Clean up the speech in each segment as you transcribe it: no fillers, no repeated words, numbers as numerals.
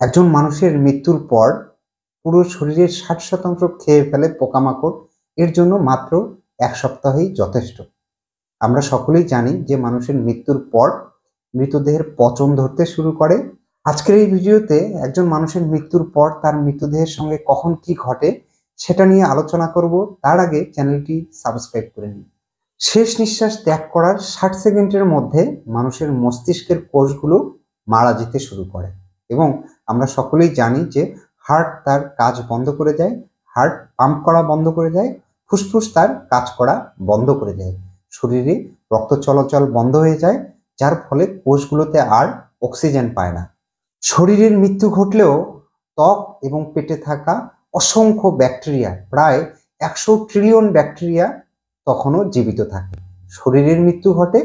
একজন মানুষের মৃত্যুর পর পুরো শরীরের 60% খেয়ে ফেলে পোকামাকড়। এর জন্য মাত্র 1 সপ্তাহই যথেষ্ট। আমরা সকলেই জানি যে মানুষের মৃত্যুর পর মৃতদেহের পচন ধরতে শুরু করে। আজকের এই ভিডিওতে একজন মানুষের মৃত্যুর পর তার মৃতদেহের সঙ্গে কখন কি ঘটে সেটা নিয়ে আলোচনা করব। তার আগে চ্যানেলটি সাবস্ক্রাইব করে নিন। শেষ নিঃশ্বাস ত্যাগ করার 60 সেকেন্ডের মধ্যে মানুষের মস্তিষ্কের কোষগুলো মারা যেতে শুরু করে এবং আমরা সকলেই জানি যে হার্ট তার কাজ বন্ধ করে দেয়, হার্ট পাম্প করা বন্ধ করে দেয়, ফুসফুস তার কাজ করা বন্ধ করে দেয়, শরীরে রক্ত চলাচল বন্ধ হয়ে যায়, যার ফলে কোষগুলোতে আর অক্সিজেন পায় না। শরীরের মৃত্যু ঘটলেও ত্বক এবং পেটে থাকা অসংখ্য ব্যাকটেরিয়া, প্রায় 100 ট্রিলিয়ন ব্যাকটেরিয়া তখনও জীবিত থাকে। শরীরের মৃত্যু ঘটে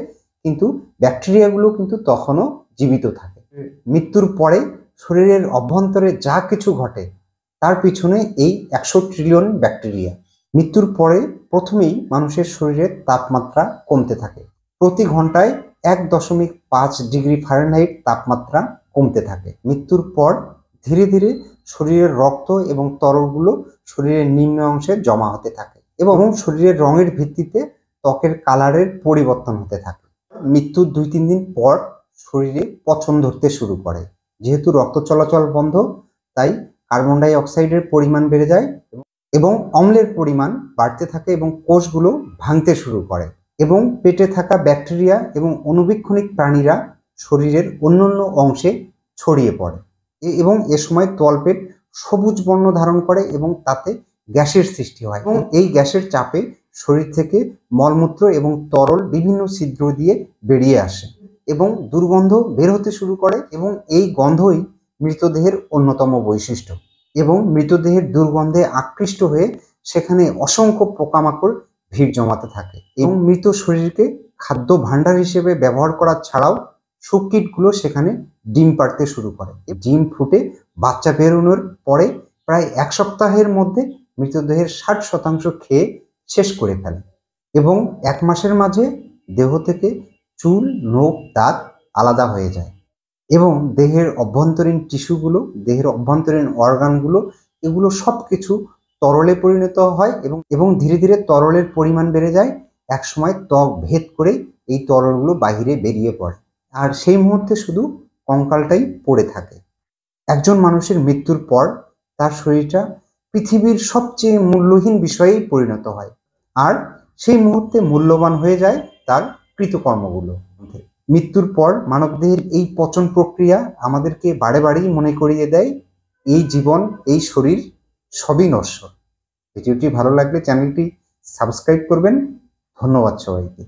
কিন্তু ব্যাকটেরিয়াগুলো কিন্তু তখনও জীবিত থাকে। মৃত্যুর পরে শরীরের অভ্যন্তরে যা কিছু ঘটে তার পিছনে এই 100 ট্রিলিয়ন ব্যাকটেরিয়া। মৃত্যুর পরে প্রথমেই মানুষের শরীরের তাপমাত্রা কমতে থাকে। প্রতি ঘন্টায় 1.5 ডিগ্রি ফারেনহাইট তাপমাত্রা কমতে থাকে। মৃত্যুর পর ধীরে ধীরে শরীরের রক্ত এবং তরলগুলো শরীরের নিম্ন অংশে জমা হতে থাকে এবং শরীরের রঙের ভিত্তিতে ত্বকের কালারের পরিবর্তন হতে থাকে। মৃত্যুর 2-3 দিন পর শরীরে পচন ধরতে শুরু করে। যেহেতু রক্ত চলাচল বন্ধ, তাই কার্বন ডাই অক্সাইডের পরিমাণ বেড়ে যায় এবং অম্লের পরিমাণ বাড়তে থাকে এবং কোষগুলো ভাঙতে শুরু করে এবং পেটে থাকা ব্যাকটেরিয়া এবং অণুবীক্ষণিক প্রাণীরা শরীরের অন্যান্য অংশে ছড়িয়ে পড়ে এবং এ সময় তলপেট সবুজ বর্ণ ধারণ করে এবং তাতে গ্যাসের সৃষ্টি হয় এবং এই গ্যাসের চাপে শরীর থেকে মলমূত্র এবং তরল বিভিন্ন ছিদ্র দিয়ে বেরিয়ে আসে এবং দুর্গন্ধ বের হতে শুরু করে এবং এই গন্ধই মৃতদেহের অন্যতম বৈশিষ্ট্য এবং মৃতদেহের দুর্গন্ধে আকৃষ্ট হয়ে সেখানে অসংখ্য পোকামাকড় ভিড় জমাতে থাকে এবং মৃত শরীরকে খাদ্য ভাণ্ডার হিসেবে ব্যবহার করা ছাড়াও শুককীটগুলো সেখানে ডিম পাড়তে শুরু করে। ডিম ফুটে বাচ্চা বেরোনোর পরে প্রায় 1 সপ্তাহের মধ্যে মৃতদেহের 60% খেয়ে শেষ করে ফেলে এবং 1 মাসের মাঝে দেহ থেকে চুল, নখ, দাঁত আলাদা হয়ে যায় এবং দেহের অভ্যন্তরীণ টিস্যুগুলো, দেহের অভ্যন্তরীণ অর্গানগুলো, এগুলো সব কিছু তরলে পরিণত হয় এবং ধীরে ধীরে তরলের পরিমাণ বেড়ে যায়। একসময় ত্বক ভেদ করে এই তরলগুলো বাহিরে বেরিয়ে পড়ে আর সেই মুহূর্তে শুধু কঙ্কালটাই পড়ে থাকে। একজন মানুষের মৃত্যুর পর তার শরীরটা পৃথিবীর সবচেয়ে মূল্যহীন বিষয়েই পরিণত হয় আর সেই মুহূর্তে মূল্যবান হয়ে যায় তার কৃতকর্মগুলো। মৃত্যুর পর মানবদেহের এই পচন প্রক্রিয়া আমাদেরকে বারে বারেই মনে করিয়ে দেয় এই জীবন, এই শরীর সবই নশ্বর। ভিডিওটি ভালো লাগলে চ্যানেলটি সাবস্ক্রাইব করবেন। ধন্যবাদ সবাইকে।